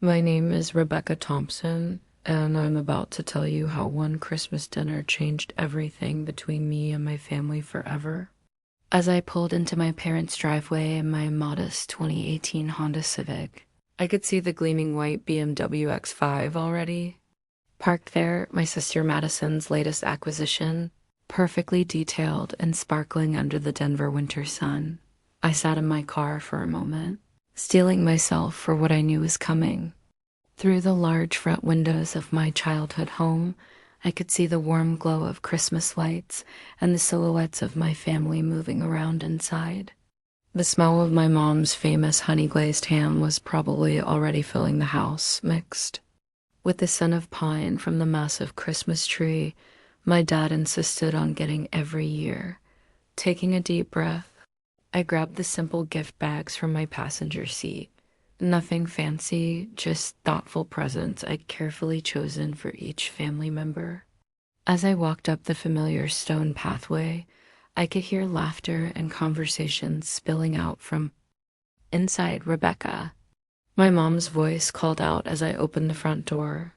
My name is Rebecca Thompson, and I'm about to tell you how one Christmas dinner changed everything between me and my family forever. As I pulled into my parents' driveway in my modest 2018 Honda Civic, I could see the gleaming white BMW X5 already. Parked there, my sister Madison's latest acquisition, perfectly detailed and sparkling under the Denver winter sun. I sat in my car for a moment, steeling myself for what I knew was coming. Through the large front windows of my childhood home, I could see the warm glow of Christmas lights and the silhouettes of my family moving around inside. The smell of my mom's famous honey-glazed ham was probably already filling the house, mixed with the scent of pine from the massive Christmas tree my dad insisted on getting every year. Taking a deep breath, I grabbed the simple gift bags from my passenger seat. Nothing fancy, just thoughtful presents I'd carefully chosen for each family member. As I walked up the familiar stone pathway, I could hear laughter and conversation spilling out from inside. Rebecca, my mom's voice called out as I opened the front door.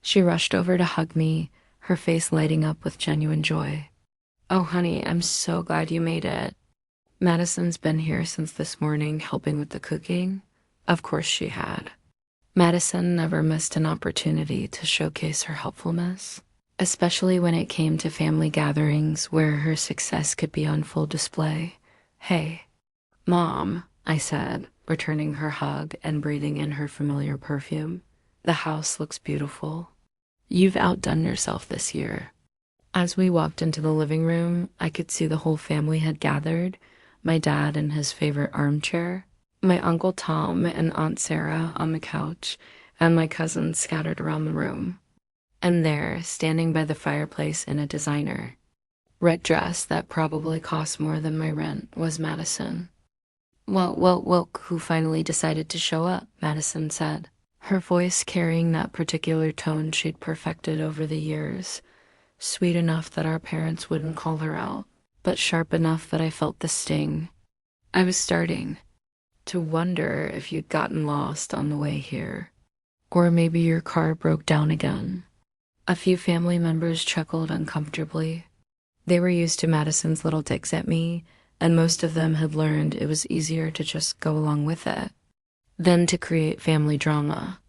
She rushed over to hug me, her face lighting up with genuine joy. Oh, honey, I'm so glad you made it. Madison's been here since this morning helping with the cooking. Of course she had. Madison never missed an opportunity to showcase her helpfulness, especially when it came to family gatherings where her success could be on full display. Hey, Mom, I said, returning her hug and breathing in her familiar perfume. The house looks beautiful. You've outdone yourself this year. As we walked into the living room, I could see the whole family had gathered, my dad in his favorite armchair, my Uncle Tom and Aunt Sarah on the couch, and my cousins scattered around the room. And there, standing by the fireplace in a designer red dress that probably cost more than my rent, was Madison. Well, look who finally decided to show up, Madison said, her voice carrying that particular tone she'd perfected over the years, sweet enough that our parents wouldn't call her out, but sharp enough that I felt the sting. I was starting to wonder if you'd gotten lost on the way here, or maybe your car broke down again. A few family members chuckled uncomfortably. They were used to Madison's little digs at me, and most of them had learned it was easier to just go along with it than to create family drama.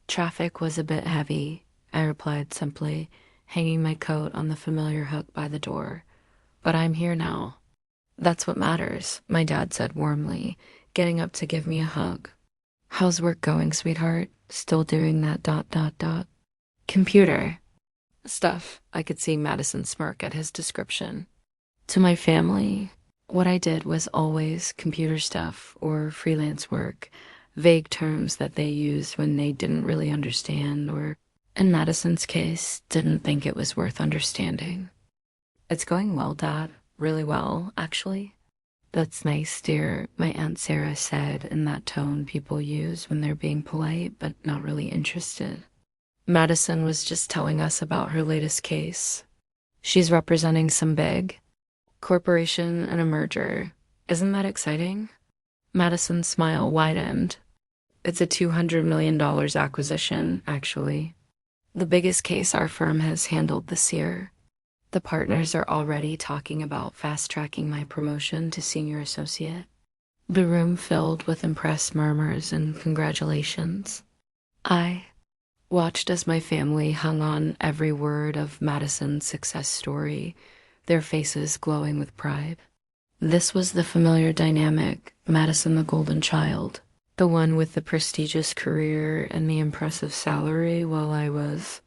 Traffic was a bit heavy, I replied simply, hanging my coat on the familiar hook by the door. But I'm here now. That's what matters, my dad said warmly, getting up to give me a hug. How's work going, sweetheart? Still doing that ... Computer stuff. I could see Madison smirk at his description. To my family, what I did was always computer stuff or freelance work, vague terms that they used when they didn't really understand or, in Madison's case, didn't think it was worth understanding. It's going well, Dad. Really well, actually. That's nice, dear, my Aunt Sarah said in that tone people use when they're being polite but not really interested. Madison was just telling us about her latest case. She's representing some big corporation and a merger. Isn't that exciting? Madison's smile widened. It's a $200 million acquisition, actually. The biggest case our firm has handled this year. The partners are already talking about fast-tracking my promotion to senior associate. The room filled with impressed murmurs and congratulations. I watched as my family hung on every word of Madison's success story, their faces glowing with pride. This was the familiar dynamic, Madison the golden child, the one with the prestigious career and the impressive salary while I was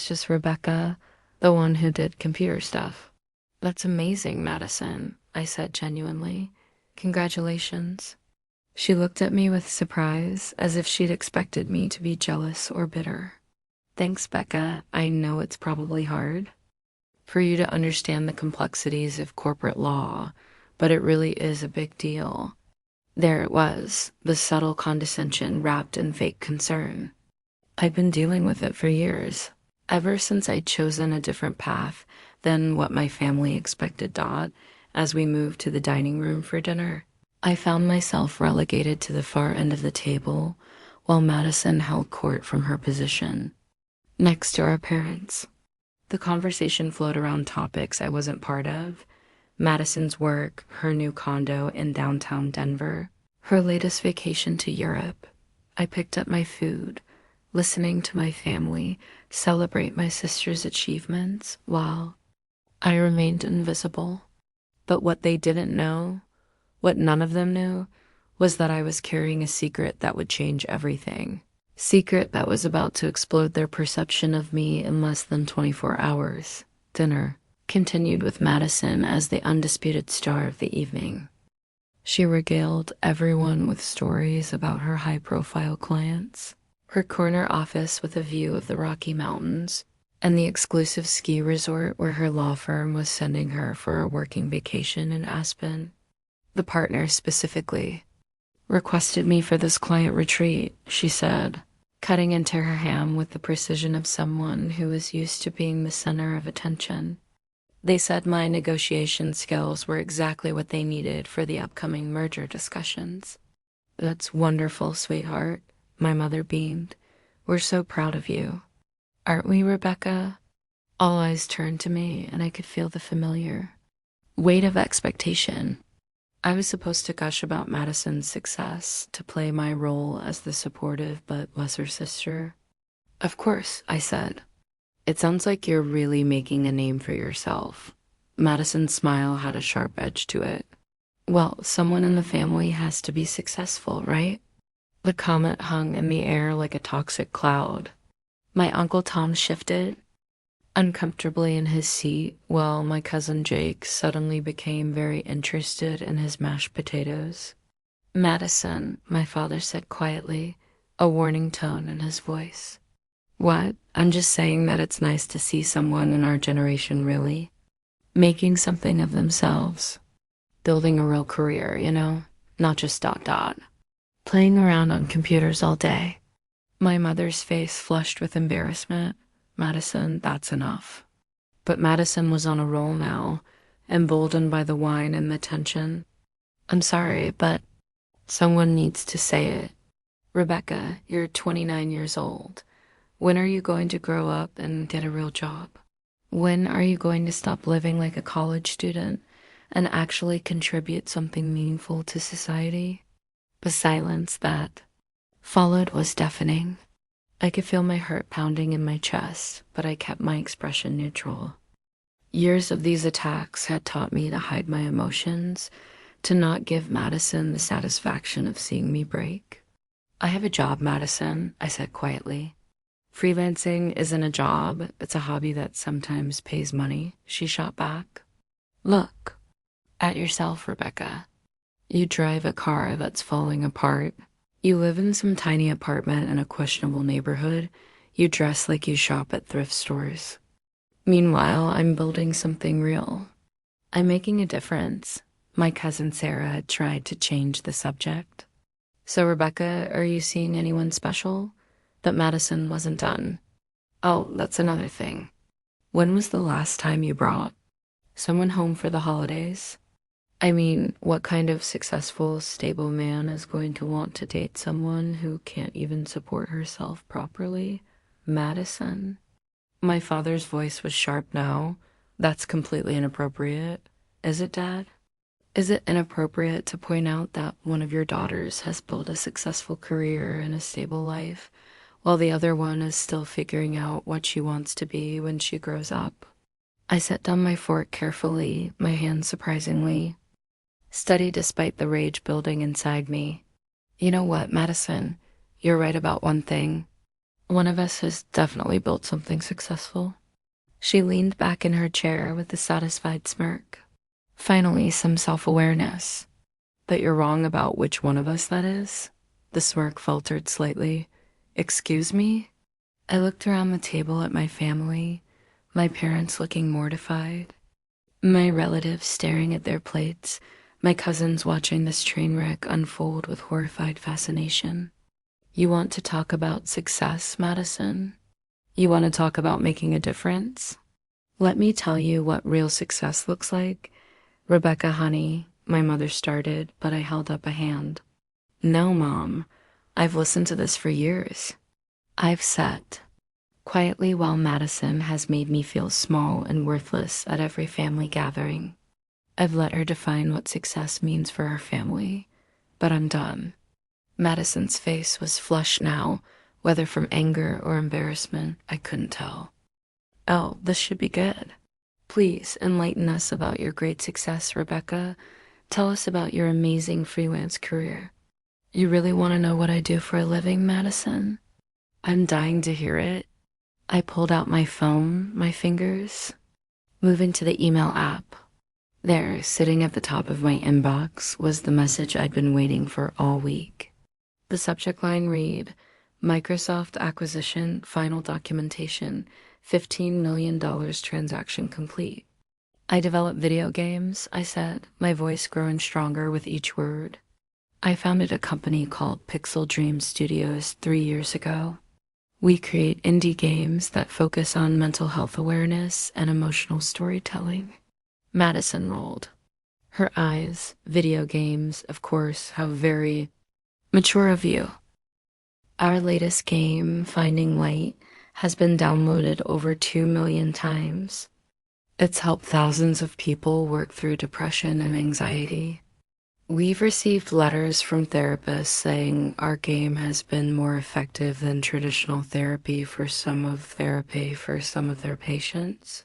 just Rebecca, the one who did computer stuff. That's amazing, Madison, I said genuinely. Congratulations. She looked at me with surprise, as if she'd expected me to be jealous or bitter. Thanks, Becca. I know it's probably hard for you to understand the complexities of corporate law, but it really is a big deal. There it was, the subtle condescension wrapped in fake concern. I've been dealing with it for years, ever since I'd chosen a different path than what my family expected. As we moved to the dining room for dinner, I found myself relegated to the far end of the table, while Madison held court from her position next to our parents. The conversation flowed around topics I wasn't part of: Madison's work, her new condo in downtown Denver, her latest vacation to Europe. I picked up my food, listening to my family celebrate my sister's achievements while I remained invisible. But what they didn't know, what none of them knew, was that I was carrying a secret that would change everything. Secret that was about to explode their perception of me in less than 24 hours. Dinner continued with Madison as the undisputed star of the evening. She regaled everyone with stories about her high-profile clients, her corner office with a view of the Rocky Mountains, and the exclusive ski resort where her law firm was sending her for a working vacation in Aspen. The partner specifically requested me for this client retreat, she said, cutting into her ham with the precision of someone who was used to being the center of attention. They said my negotiation skills were exactly what they needed for the upcoming merger discussions. That's wonderful, sweetheart, my mother beamed. We're so proud of you. Aren't we, Rebecca? All eyes turned to me, and I could feel the familiar weight of expectation. I was supposed to gush about Madison's success, to play my role as the supportive but lesser sister. Of course, I said. It sounds like you're really making a name for yourself. Madison's smile had a sharp edge to it. Well, someone in the family has to be successful, right? The comment hung in the air like a toxic cloud. My Uncle Tom shifted uncomfortably in his seat, while my cousin Jake suddenly became very interested in his mashed potatoes. Madison, my father said quietly, a warning tone in his voice. What? I'm just saying that it's nice to see someone in our generation really making something of themselves, building a real career, not just ... playing around on computers all day. My mother's face flushed with embarrassment. Madison, that's enough. But Madison was on a roll now, emboldened by the wine and the tension. I'm sorry, but someone needs to say it. Rebecca, you're 29 years old. When are you going to grow up and get a real job? When are you going to stop living like a college student and actually contribute something meaningful to society? The silence that followed was deafening. I could feel my heart pounding in my chest, but I kept my expression neutral. Years of these attacks had taught me to hide my emotions, to not give Madison the satisfaction of seeing me break. I have a job, Madison, I said quietly. Freelancing isn't a job, it's a hobby that sometimes pays money, she shot back. Look at yourself, Rebecca. You drive a car that's falling apart. You live in some tiny apartment in a questionable neighborhood. You dress like you shop at thrift stores. Meanwhile, I'm building something real. I'm making a difference. My cousin Sarah tried to change the subject. So, Rebecca, are you seeing anyone special? But Madison wasn't done. Oh, that's another thing. When was the last time you brought someone home for the holidays? I mean, what kind of successful, stable man is going to want to date someone who can't even support herself properly? Madison? My father's voice was sharp now. That's completely inappropriate. Is it, Dad? Is it inappropriate to point out that one of your daughters has built a successful career and a stable life, while the other one is still figuring out what she wants to be when she grows up? I set down my fork carefully, my hand surprisingly steady despite the rage building inside me. You know what, Madison? You're right about one thing. One of us has definitely built something successful. She leaned back in her chair with a satisfied smirk. Finally, some self-awareness. But you're wrong about which one of us that is? The smirk faltered slightly. Excuse me? I looked around the table at my family, my parents looking mortified, my relatives staring at their plates, my cousins watching this train wreck unfold with horrified fascination. You want to talk about success, Madison? You want to talk about making a difference? Let me tell you what real success looks like. Rebecca, honey, my mother started, but I held up a hand. No, Mom. I've listened to this for years. I've sat quietly while Madison has made me feel small and worthless at every family gathering. I've let her define what success means for our family, but I'm done. Madison's face was flushed now, whether from anger or embarrassment, I couldn't tell. Oh, this should be good. Please enlighten us about your great success, Rebecca. Tell us about your amazing freelance career. You really want to know what I do for a living, Madison? I'm dying to hear it. I pulled out my phone, my fingers, moving to the email app. There, sitting at the top of my inbox, was the message I'd been waiting for all week. The subject line read, Microsoft acquisition, final documentation, $15 million transaction complete. I develop video games, I said, my voice growing stronger with each word. I founded a company called Pixel Dream Studios 3 years ago. We create indie games that focus on mental health awareness and emotional storytelling. Madison rolled. Her eyes, video games, of course, how very mature of you. Our latest game, Finding Light, has been downloaded over 2 million times. It's helped thousands of people work through depression and anxiety. We've received letters from therapists saying our game has been more effective than traditional therapy for some of their patients.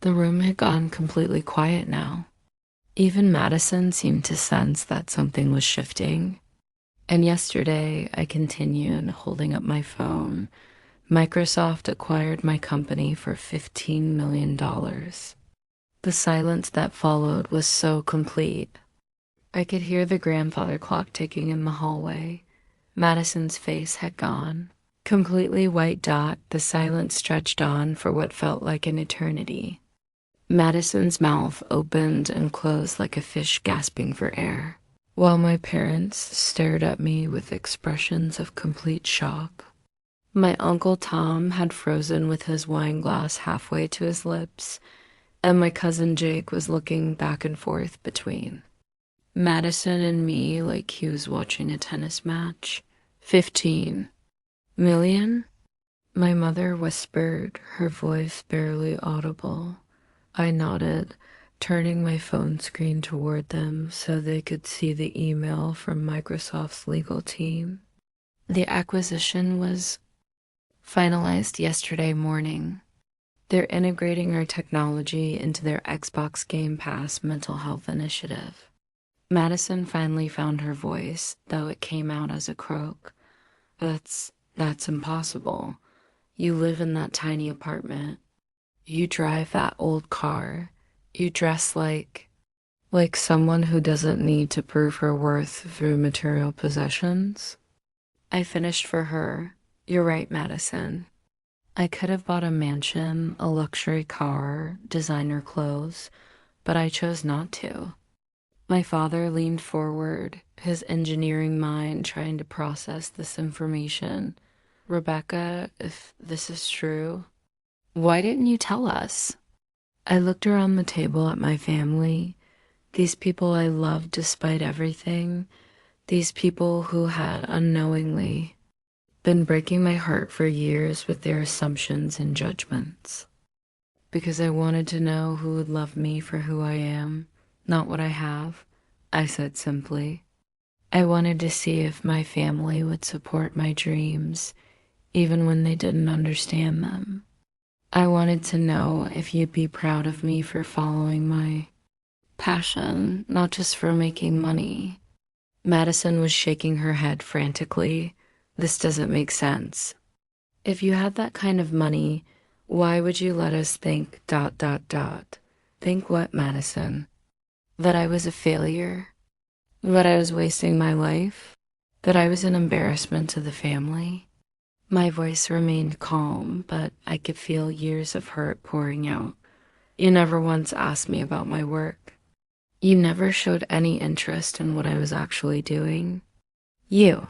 The room had gone completely quiet now. Even Madison seemed to sense that something was shifting. And yesterday, I continued holding up my phone. Microsoft acquired my company for $15 million. The silence that followed was so complete. I could hear the grandfather clock ticking in the hallway. Madison's face had gone. Completely white dot, the silence stretched on for what felt like an eternity. Madison's mouth opened and closed like a fish gasping for air, while my parents stared at me with expressions of complete shock. My Uncle Tom had frozen with his wine glass halfway to his lips, and my cousin Jake was looking back and forth between Madison and me like he was watching a tennis match. 15 million? My mother whispered, her voice barely audible. I nodded, turning my phone screen toward them so they could see the email from Microsoft's legal team. The acquisition was finalized yesterday morning. They're integrating our technology into their Xbox Game Pass mental health initiative. Madison finally found her voice, though it came out as a croak. That's impossible. You live in that tiny apartment. You drive that old car. You dress like someone who doesn't need to prove her worth through material possessions. I finished for her. You're right, Madison. I could have bought a mansion, a luxury car, designer clothes, but I chose not to. My father leaned forward, his engineering mind trying to process this information. Rebecca, if this is true, why didn't you tell us? I looked around the table at my family, these people I loved despite everything, these people who had unknowingly been breaking my heart for years with their assumptions and judgments. Because I wanted to know who would love me for who I am, not what I have, I said simply. I wanted to see if my family would support my dreams, even when they didn't understand them. I wanted to know if you'd be proud of me for following my passion, not just for making money. Madison was shaking her head frantically. This doesn't make sense. If you had that kind of money, why would you let us think ... Think what, Madison? That I was a failure? That I was wasting my life? That I was an embarrassment to the family? My voice remained calm, but I could feel years of hurt pouring out. You never once asked me about my work. You never showed any interest in what I was actually doing. You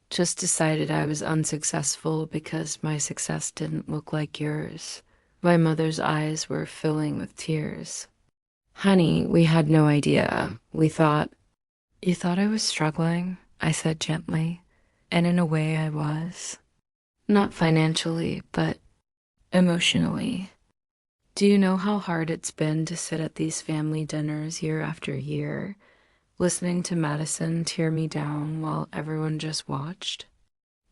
just decided I was unsuccessful because my success didn't look like yours. My mother's eyes were filling with tears. Honey, we had no idea. We thought... You thought I was struggling? I said gently. And in a way, I was. Not financially, but emotionally. Do you know how hard it's been to sit at these family dinners year after year, listening to Madison tear me down while everyone just watched?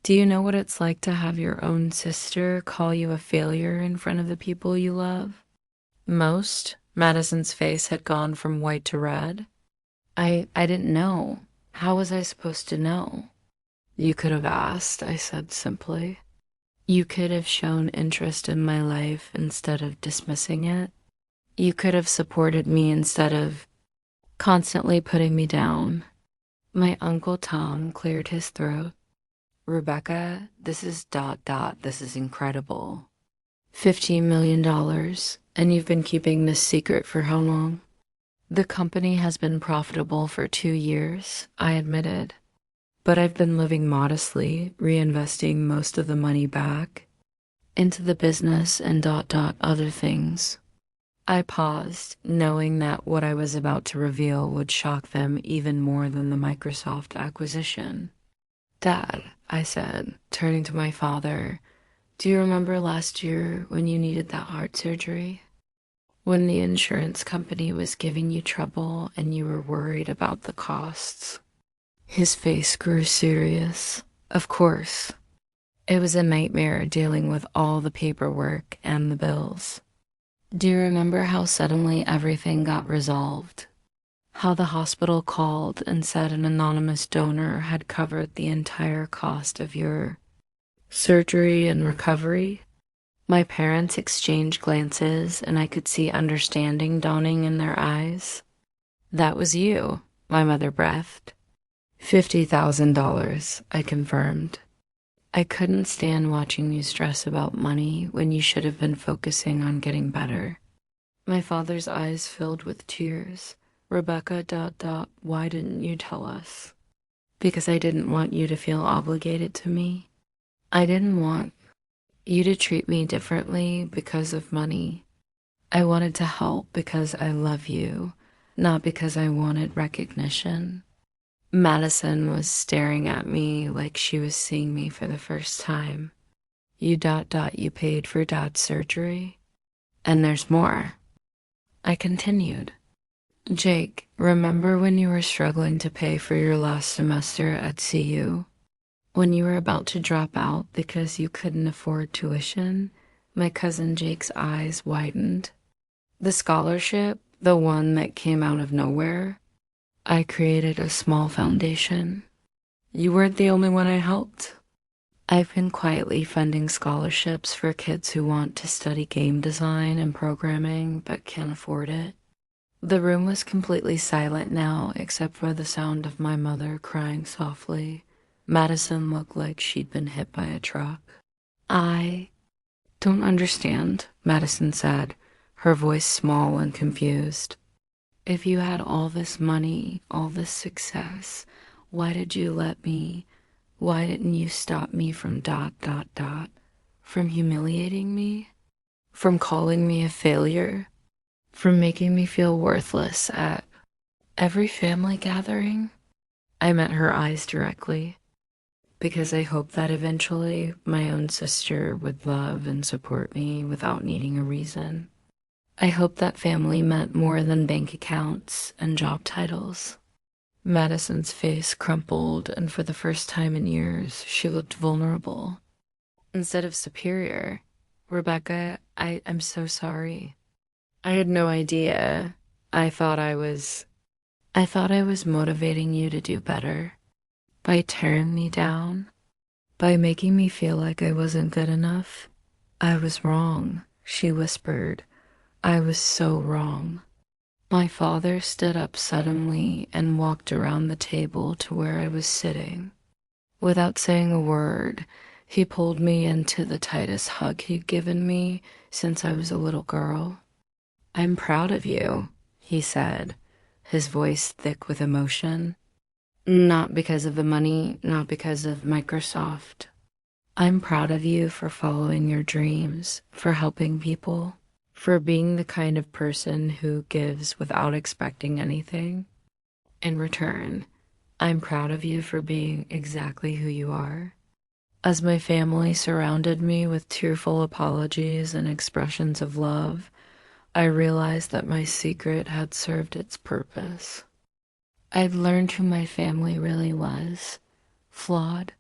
Do you know what it's like to have your own sister call you a failure in front of the people you love? Madison's face had gone from white to red. I didn't know. How was I supposed to know? You could have asked, I said simply. You could have shown interest in my life instead of dismissing it. You could have supported me instead of constantly putting me down. My Uncle Tom cleared his throat. Rebecca, this is ... This is incredible. $15 million, and you've been keeping this secret for how long? The company has been profitable for 2 years, I admitted. But I've been living modestly, reinvesting most of the money back into the business and ... other things. I paused, knowing that what I was about to reveal would shock them even more than the Microsoft acquisition. Dad, I said, turning to my father, do you remember last year when you needed that heart surgery? When the insurance company was giving you trouble and you were worried about the costs? His face grew serious. Of course. It was a nightmare dealing with all the paperwork and the bills. Do you remember how suddenly everything got resolved? How the hospital called and said an anonymous donor had covered the entire cost of your surgery and recovery? My parents exchanged glances, and I could see understanding dawning in their eyes. That was you, my mother breathed. $50,000, I confirmed. I couldn't stand watching you stress about money when you should have been focusing on getting better. My father's eyes filled with tears. Rebecca ... Why didn't you tell us? Because I didn't want you to feel obligated to me. I didn't want you to treat me differently because of money. I wanted to help because I love you, not because I wanted recognition. Madison was staring at me like she was seeing me for the first time. You ... You paid for Dad's surgery? And there's more. I continued. Jake, remember when you were struggling to pay for your last semester at CU? When you were about to drop out because you couldn't afford tuition? My cousin Jake's eyes widened. The scholarship, the one that came out of nowhere? I created a small foundation. You weren't the only one I helped. I've been quietly funding scholarships for kids who want to study game design and programming but can't afford it. The room was completely silent now, except for the sound of my mother crying softly. Madison looked like she'd been hit by a truck. I don't understand, Madison said, her voice small and confused. If you had all this money, all this success, why did you let me? Why didn't you stop me from ... From humiliating me? From calling me a failure? From making me feel worthless at every family gathering? I met her eyes directly, because I hoped that eventually my own sister would love and support me without needing a reason. I hoped that family meant more than bank accounts and job titles. Madison's face crumpled, and for the first time in years, she looked vulnerable. Instead of superior, Rebecca, I'm so sorry. I had no idea. I thought I was motivating you to do better. By tearing me down. By making me feel like I wasn't good enough. I was wrong, she whispered. I was so wrong. My father stood up suddenly and walked around the table to where I was sitting. Without saying a word, he pulled me into the tightest hug he'd given me since I was a little girl. I'm proud of you, he said, his voice thick with emotion. Not because of the money, not because of Microsoft. I'm proud of you for following your dreams, for helping people, for being the kind of person who gives without expecting anything in return. I'm proud of you for being exactly who you are. As my family surrounded me with tearful apologies and expressions of love, I realized that my secret had served its purpose. I'd learned who my family really was: flawed,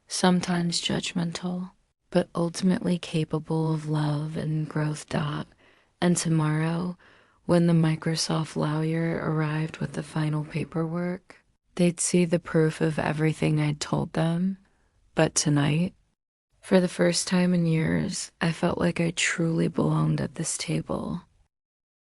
sometimes judgmental, but ultimately capable of love and growth. And tomorrow, when the Microsoft lawyer arrived with the final paperwork, they'd see the proof of everything I'd told them. But tonight, for the first time in years, I felt like I truly belonged at this table.